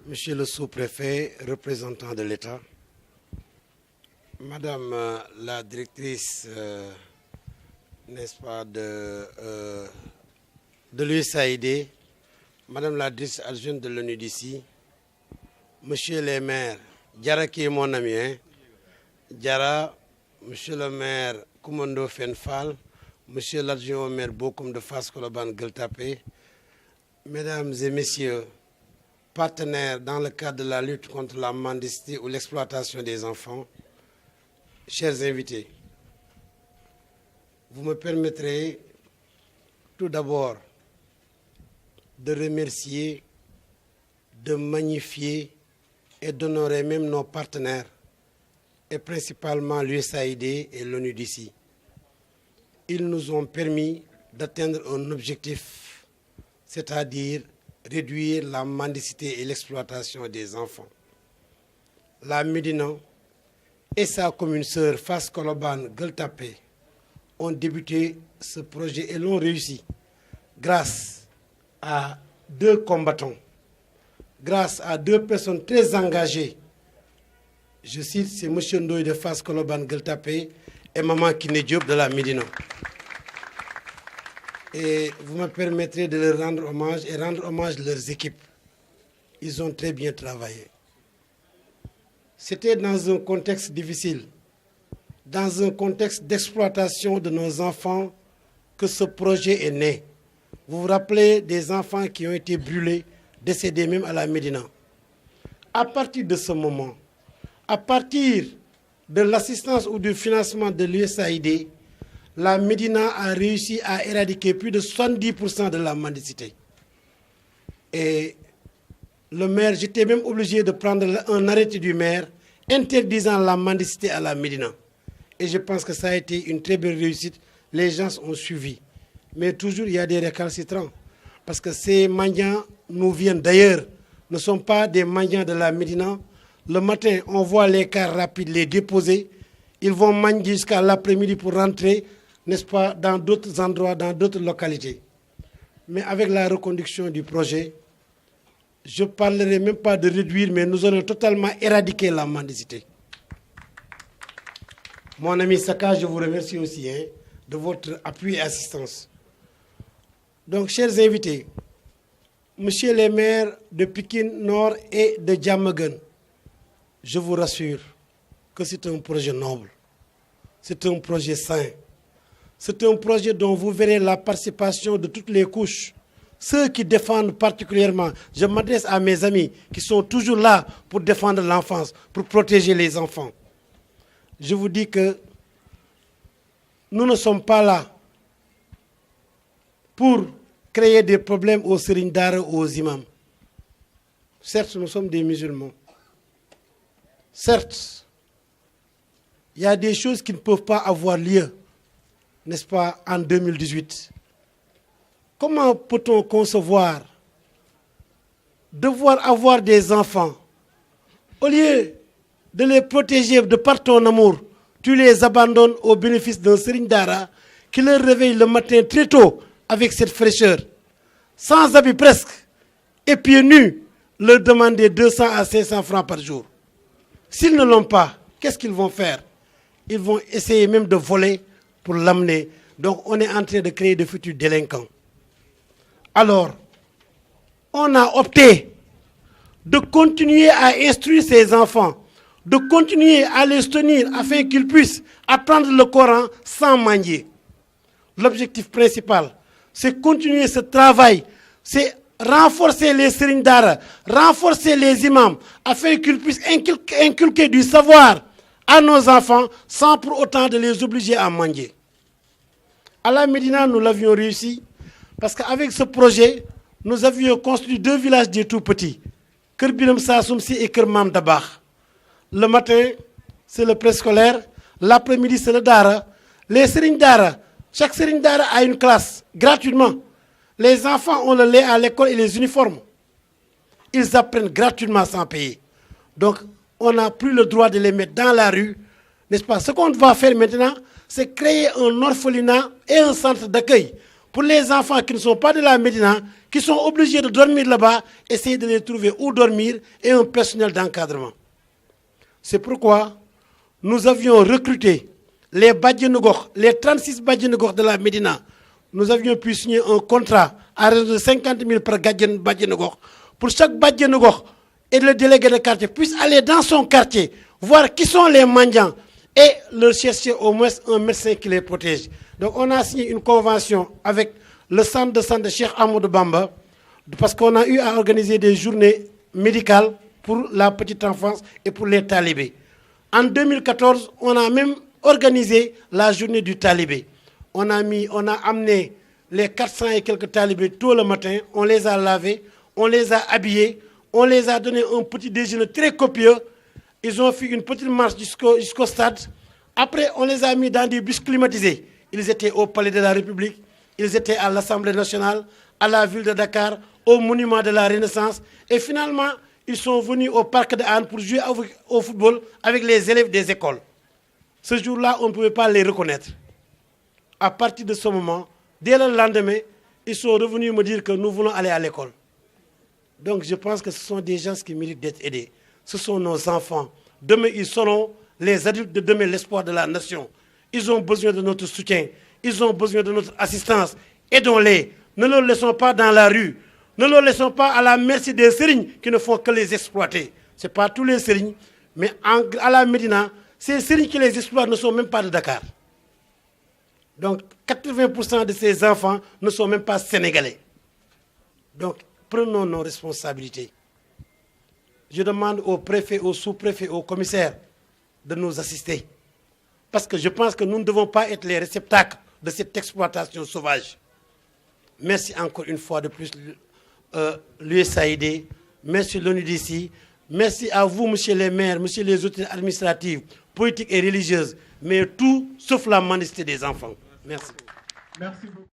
Monsieur le sous-préfet, représentant de l'État, Madame la directrice, n'est-ce pas, de l'USAID, Madame la directrice adjointe de l'ONU d'ici, Monsieur les maires, Diarra qui est mon ami, hein, Diarra, Monsieur le maire Koumando Fenfal, Monsieur l'adjoint au maire Bokoum de Fass Colobane Gueule Tapée, Mesdames et Messieurs, partenaires dans le cadre de la lutte contre la mendicité ou l'exploitation des enfants, chers invités, vous me permettrez tout d'abord de remercier, de magnifier et d'honorer même nos partenaires, et principalement l'USAID et l'ONU d'ici. Ils nous ont permis d'atteindre un objectif, c'est-à-dire réduire la mendicité et l'exploitation des enfants. La Médina et sa commune sœur Fass Colobane Gueule Tapée ont débuté ce projet et l'ont réussi grâce à 2 combattants, grâce à 2 personnes très engagées. Je cite, c'est M. Ndoye de Fass Colobane Gueule Tapée et Maman Kiné Diop de la Médina. Et vous me permettrez de leur rendre hommage et rendre hommage à leurs équipes. Ils ont très bien travaillé. C'était dans un contexte difficile, dans un contexte d'exploitation de nos enfants que ce projet est né. Vous vous rappelez des enfants qui ont été brûlés, décédés même à la Médina. À partir de ce moment, à partir de l'assistance ou du financement de l'USAID, la Médina a réussi à éradiquer plus de 70% de la mendicité. Et le maire, j'étais même obligé de prendre un arrêté du maire interdisant la mendicité à la Médina. Et je pense que ça a été une très belle réussite. Les gens ont suivi. Mais toujours, il y a des récalcitrants. Parce que ces mendiants nous viennent d'ailleurs, ne sont pas des mendiants de la Médina. Le matin, on voit les cars rapides les déposer. Ils vont mendier jusqu'à l'après-midi pour rentrer, n'est-ce pas, dans d'autres endroits, dans d'autres localités. Mais avec la reconduction du projet, je ne parlerai même pas de réduire, mais nous allons totalement éradiquer la mendicité. Mon ami Saka, je vous remercie aussi de votre appui et assistance. Donc, chers invités, Monsieur les maires de Pikine Nord et de Diamaguène, je vous rassure que c'est un projet noble, c'est un projet sain, c'est un projet dont vous verrez la participation de toutes les couches. Ceux qui défendent particulièrement, je m'adresse à mes amis qui sont toujours là pour défendre l'enfance, pour protéger les enfants. Je vous dis que nous ne sommes pas là pour créer des problèmes aux serigne dara ou aux imams. Certes, nous sommes des musulmans. Certes, il y a des choses qui ne peuvent pas avoir lieu, n'est-ce pas, en 2018. Comment peut-on concevoir devoir avoir des enfants, au lieu de les protéger de par ton amour, tu les abandonnes au bénéfice d'un serigne dara qui leur réveille le matin très tôt avec cette fraîcheur, sans habit presque, et pieds nus, leur demander 200 à 500 francs par jour. S'ils ne l'ont pas, qu'est-ce qu'ils vont faire? Ils vont essayer même de voler pour l'amener. Donc on est en train de créer de futurs délinquants. Alors, on a opté de continuer à instruire ces enfants, de continuer à les tenir afin qu'ils puissent apprendre le Coran sans mendier. L'objectif principal, c'est continuer ce travail, c'est renforcer les serigne dara, renforcer les imams, afin qu'ils puissent inculquer du savoir à nos enfants sans pour autant de les obliger à mendier. À la Médina, nous l'avions réussi parce qu'avec ce projet, nous avions construit 2 villages des tout petits, Kër Biram Sassoumsi et Kër Mam Dabakh. Le matin, c'est le préscolaire, l'après-midi, c'est le dara. Les serigne dara, chaque serigne dara a une classe, gratuitement. Les enfants ont le lait à l'école et les uniformes. Ils apprennent gratuitement sans payer. Donc, on n'a plus le droit de les mettre dans la rue, n'est-ce pas? Ce qu'on va faire maintenant, c'est créer un orphelinat et un centre d'accueil pour les enfants qui ne sont pas de la Médina, qui sont obligés de dormir là-bas, essayer de les trouver où dormir et un personnel d'encadrement. C'est pourquoi nous avions recruté les Badjenu Gokh, les 36 Badjenu Gokh de la Médina. Nous avions pu signer un contrat à raison de 50 000 par Badjenu Gokh. Pour chaque Badjenu Gokh et le délégué de quartier puisse aller dans son quartier, voir qui sont les mendiants et leur chercher au moins un médecin qui les protège. Donc on a signé une convention avec le centre de santé Cheikh Amadou Bamba parce qu'on a eu à organiser des journées médicales pour la petite enfance et pour les talibés. En 2014, on a même organisé la journée du talibé. On a amené les 400 et quelques talibés tôt le matin, on les a lavés, on les a habillés, on les a donné un petit déjeuner très copieux. Ils ont fait une petite marche jusqu'au stade. Après, on les a mis dans des bus climatisés. Ils étaient au Palais de la République, ils étaient à l'Assemblée nationale, à la ville de Dakar, au monument de la Renaissance. Et finalement, ils sont venus au parc de Hann pour jouer au football avec les élèves des écoles. Ce jour-là, on ne pouvait pas les reconnaître. À partir de ce moment, dès le lendemain, ils sont revenus me dire que nous voulons aller à l'école. Donc je pense que ce sont des gens qui méritent d'être aidés. Ce sont nos enfants. Demain, ils seront les adultes de demain, l'espoir de la nation. Ils ont besoin de notre soutien. Ils ont besoin de notre assistance. Aidons-les. Ne les laissons pas dans la rue. Ne les laissons pas à la merci des sérignes qui ne font que les exploiter. Ce n'est pas tous les sérignes, mais à la Médina, ces sérignes qui les exploitent ne sont même pas de Dakar. Donc 80% de ces enfants ne sont même pas sénégalais. Donc prenons nos responsabilités. Je demande au préfet, au sous-préfet, au commissaire de nous assister. Parce que je pense que nous ne devons pas être les réceptacles de cette exploitation sauvage. Merci encore une fois de plus l'USAID, merci l'ONUDC, merci à vous, monsieur les maires, monsieur les autorités administratives, politiques et religieuses, mais tout sauf la mendicité des enfants. Merci. Merci beaucoup.